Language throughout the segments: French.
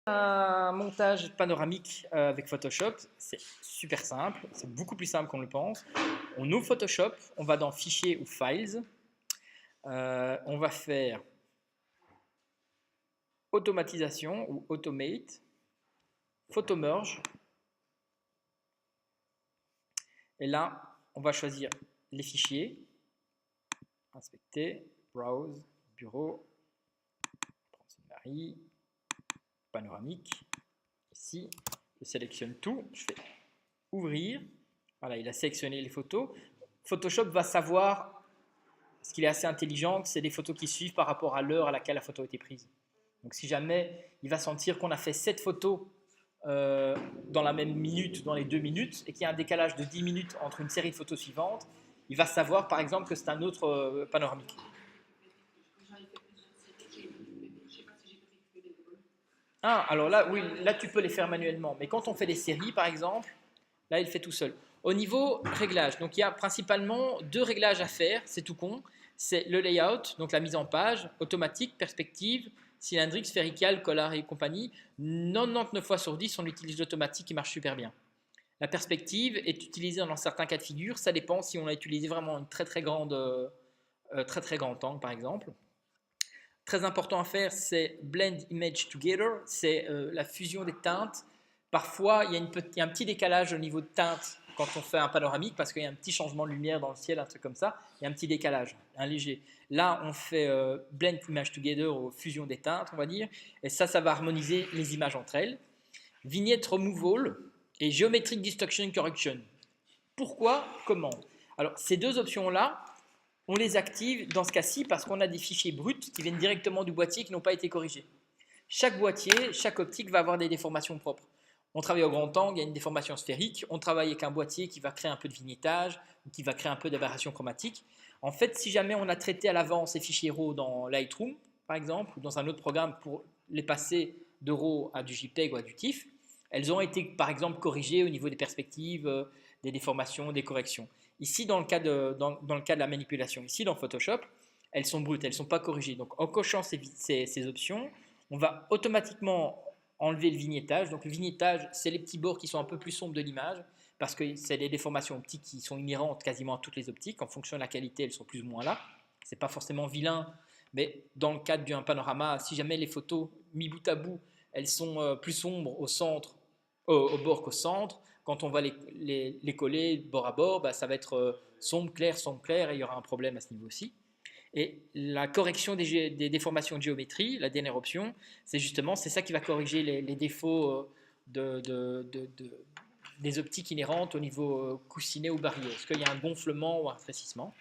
Un montage panoramique avec Photoshop, c'est super simple, c'est beaucoup plus simple qu'on le pense. On ouvre Photoshop, on va dans Fichier ou Files, on va faire Automatisation ou Automate, Photo Merge, et là, on va choisir les fichiers, inspecter, Browse, Bureau, Marie, Panoramique. Ici, je sélectionne tout, je fais Ouvrir. Voilà, il a sélectionné les photos. Photoshop va savoir, ce qu'il est assez intelligent, que c'est des photos qui suivent par rapport à l'heure à laquelle la photo a été prise. Donc si jamais il va sentir qu'on a fait 7 photos dans la même minute, dans les 2 minutes, et qu'il y a un décalage de 10 minutes entre une série de photos suivantes, il va savoir par exemple que c'est un autre panoramique. Ah, alors là, oui, là tu peux les faire manuellement. Mais quand on fait des séries, par exemple, là il fait tout seul. Au niveau réglage, donc il y a principalement deux réglages à faire, c'est tout con. C'est le layout, donc la mise en page, automatique, perspective, cylindrique, sphérical, collar et compagnie. 99 fois sur 10, on utilise l'automatique qui marche super bien. La perspective est utilisée dans certains cas de figure, ça dépend si on a utilisé vraiment une très très grand angle par exemple. Très important à faire, c'est Blend Image Together, c'est la fusion des teintes. Parfois, il y a un petit décalage au niveau de teinte quand on fait un panoramique parce qu'il y a un petit changement de lumière dans le ciel, un truc comme ça. Il y a un petit décalage, un léger. Là, on fait Blend Image Together, ou fusion des teintes, on va dire. Et ça va harmoniser les images entre elles. Vignette Removal et Geometric Destruction Correction. Pourquoi? Comment? Alors, ces deux options-là, on les active dans ce cas-ci parce qu'on a des fichiers bruts qui viennent directement du boîtier qui n'ont pas été corrigés. Chaque boîtier, chaque optique va avoir des déformations propres. On travaille au grand angle, il y a une déformation sphérique. On travaille avec un boîtier qui va créer un peu de vignettage, qui va créer un peu d'aberration chromatique. En fait, si jamais on a traité à l'avance ces fichiers RAW dans Lightroom, par exemple, ou dans un autre programme pour les passer de RAW à du JPEG ou à du TIFF, elles ont été, par exemple, corrigées au niveau des perspectives, des déformations, des corrections. Ici, dans le cas de la manipulation, ici dans Photoshop, elles sont brutes, elles ne sont pas corrigées. Donc, en cochant ces options, on va automatiquement enlever le vignettage. Donc le vignettage, c'est les petits bords qui sont un peu plus sombres de l'image, parce que c'est des déformations optiques qui sont inhérentes quasiment à toutes les optiques. En fonction de la qualité, elles sont plus ou moins là. C'est pas forcément vilain, mais dans le cadre d'un panorama, si jamais les photos mis bout à bout, elles sont plus sombres au centre, au bord qu'au centre, quand on va les coller bord à bord, bah, ça va être sombre, clair, et il y aura un problème à ce niveau aussi. Et la correction des déformations de géométrie, la dernière option, c'est ça qui va corriger les défauts des optiques inhérentes au niveau coussinet ou barillet. Est-ce qu'il y a un gonflement ou un rétrécissement?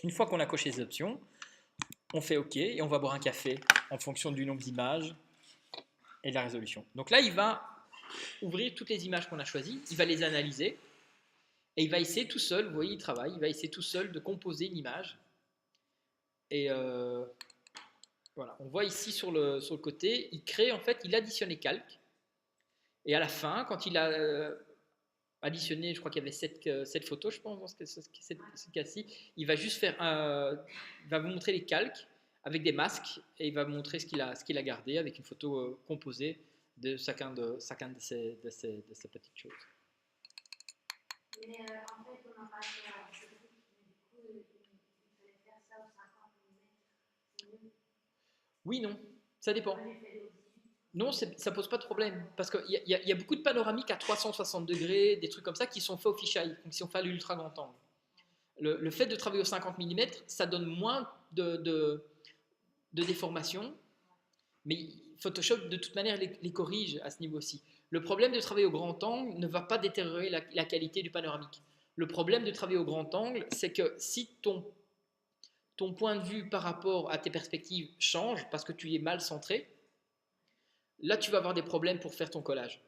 Une fois qu'on a coché ces options, on fait OK et on va boire un café en fonction du nombre d'images et de la résolution. Donc là, il va ouvrir toutes les images qu'on a choisies, il va les analyser et il va essayer tout seul, vous voyez, il travaille, il va essayer tout seul de composer une image. Et voilà, on voit ici sur le côté, il crée en fait, il additionne les calques. Et à la fin, quand il a additionné, je crois qu'il y avait 7 photos, je pense, dans ce cas-ci, il va juste il va vous montrer les calques avec des masques et il va vous montrer ce qu'il a gardé avec une photo composée de chacun de ces petites choses. Mais en fait, on n'a pas fait un truc, mais du coup, il fallait faire ça au 50 mm. Oui, non, ça dépend. Non, ça pose pas de problème. Parce qu'il y a beaucoup de panoramiques à 360 degrés, des trucs comme ça, qui sont faits au fisheye, donc si on fait à l'ultra grand angle. Le fait de travailler au 50 mm, ça donne moins de déformation, mais Photoshop, de toute manière, les corrige à ce niveau-ci. Le problème de travailler au grand angle ne va pas détériorer la qualité du panoramique. Le problème de travailler au grand angle, c'est que si ton point de vue par rapport à tes perspectives change parce que tu es mal centré, là tu vas avoir des problèmes pour faire ton collage.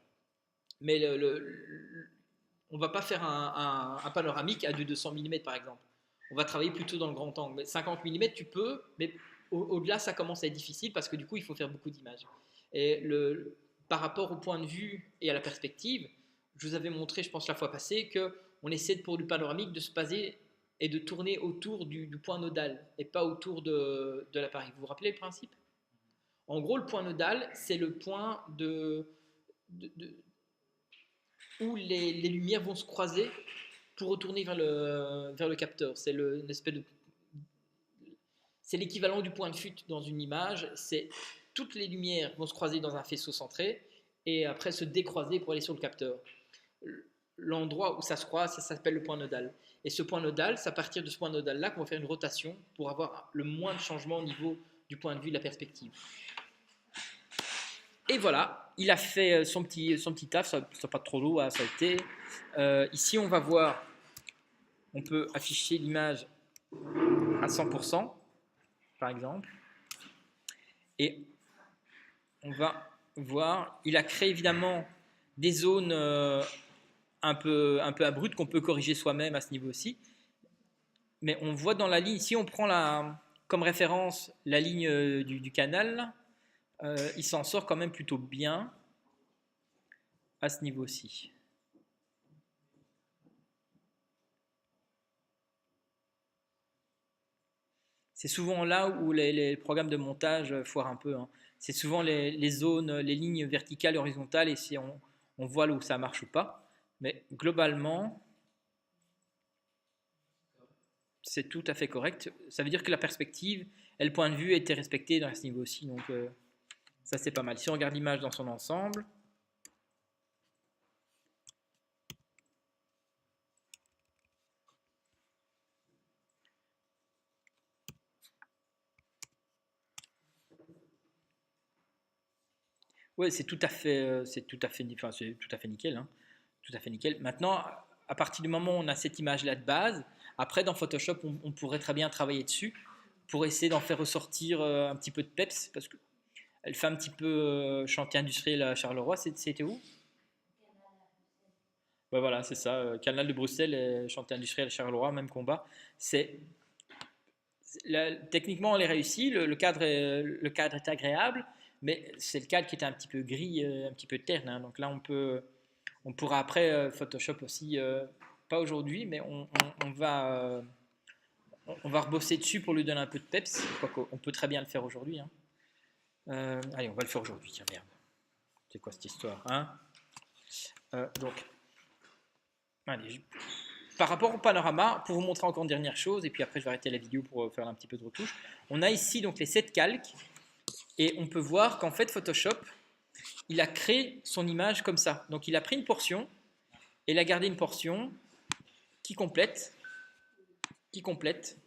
Mais on ne va pas faire un panoramique à 200 mm par exemple. On va travailler plutôt dans le grand angle. Mais 50 mm tu peux, mais au-delà ça commence à être difficile parce que du coup il faut faire beaucoup d'images. Et par rapport au point de vue et à la perspective, je vous avais montré, je pense la fois passée, qu'on essaie pour du panoramique de se baser et de tourner autour du point nodal et pas autour de l'appareil. Vous vous rappelez le principe? En gros, le point nodal, c'est le point où les lumières vont se croiser pour retourner vers le capteur. C'est l'équivalent du point de fuite dans une image. Toutes les lumières vont se croiser dans un faisceau centré et après se décroiser pour aller sur le capteur. L'endroit où ça se croise, ça s'appelle le point nodal. Et ce point nodal, c'est à partir de ce point nodal-là qu'on va faire une rotation pour avoir le moins de changement au niveau du point de vue de la perspective. Et voilà, il a fait son petit taf, ça n'a pas trop lourd, ça a été. Ici, on va voir, on peut afficher l'image à 100%, par exemple. Et on va voir, il a créé évidemment des zones un peu abruptes qu'on peut corriger soi-même à ce niveau aussi. Mais on voit dans la ligne, ici on prend comme référence la ligne du canal, il s'en sort quand même plutôt bien à ce niveau-ci. C'est souvent là où les programmes de montage foirent un peu. Hein. C'est souvent les zones, les lignes verticales et horizontales, et si on voit là où ça marche ou pas. Mais globalement, c'est tout à fait correct. Ça veut dire que la perspective et le point de vue étaient respectés dans ce niveau aussi. Donc ça, c'est pas mal. Si on regarde l'image dans son ensemble, ouais, c'est tout à fait, nickel. Hein. Tout à fait nickel. Maintenant, à partir du moment où on a cette image-là de base, après dans Photoshop, on pourrait très bien travailler dessus pour essayer d'en faire ressortir un petit peu de peps, parce qu'elle fait un petit peu chantier industriel à Charleroi. C'était où? Ouais, voilà, c'est ça. Canal de Bruxelles et chantier industriel à Charleroi, même combat. Techniquement, elle est réussie. Le cadre est agréable, mais c'est le cadre qui était un petit peu gris, un petit peu terne. Hein. Donc là, on pourra après Photoshop aussi, pas aujourd'hui, mais on va rebosser dessus pour lui donner un peu de peps. Quoique, on peut très bien le faire aujourd'hui. Hein. Allez, on va le faire aujourd'hui. Tiens, merde. C'est quoi cette histoire hein donc, allez, par rapport au panorama, pour vous montrer encore une dernière chose, et puis après je vais arrêter la vidéo pour faire un petit peu de retouche. On a ici donc les 7 calques, et on peut voir qu'en fait Photoshop, il a créé son image comme ça. Donc il a pris une portion, et il a gardé une portion qui complète, qui complète,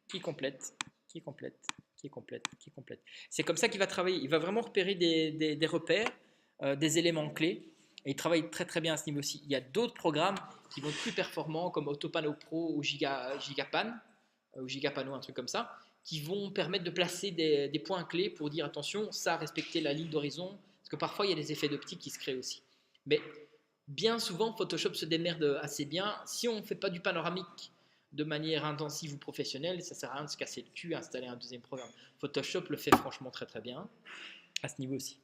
qui complète, qui complète, qui complète, qui complète. C'est comme ça qu'il va travailler. Il va vraiment repérer des repères, des éléments clés, et il travaille très très bien à ce niveau-ci. Il y a d'autres programmes qui vont être plus performants, comme Autopano Pro ou Gigapan, ou Gigapano, un truc comme ça, qui vont permettre de placer des points clés pour dire attention, ça, respecter la ligne d'horizon, parce que parfois il y a des effets d'optique qui se créent aussi. Mais bien souvent, Photoshop se démerde assez bien. Si on ne fait pas du panoramique de manière intensive ou professionnelle, ça ne sert à rien de se casser le cul à installer un deuxième programme. Photoshop le fait franchement très très bien à ce niveau aussi.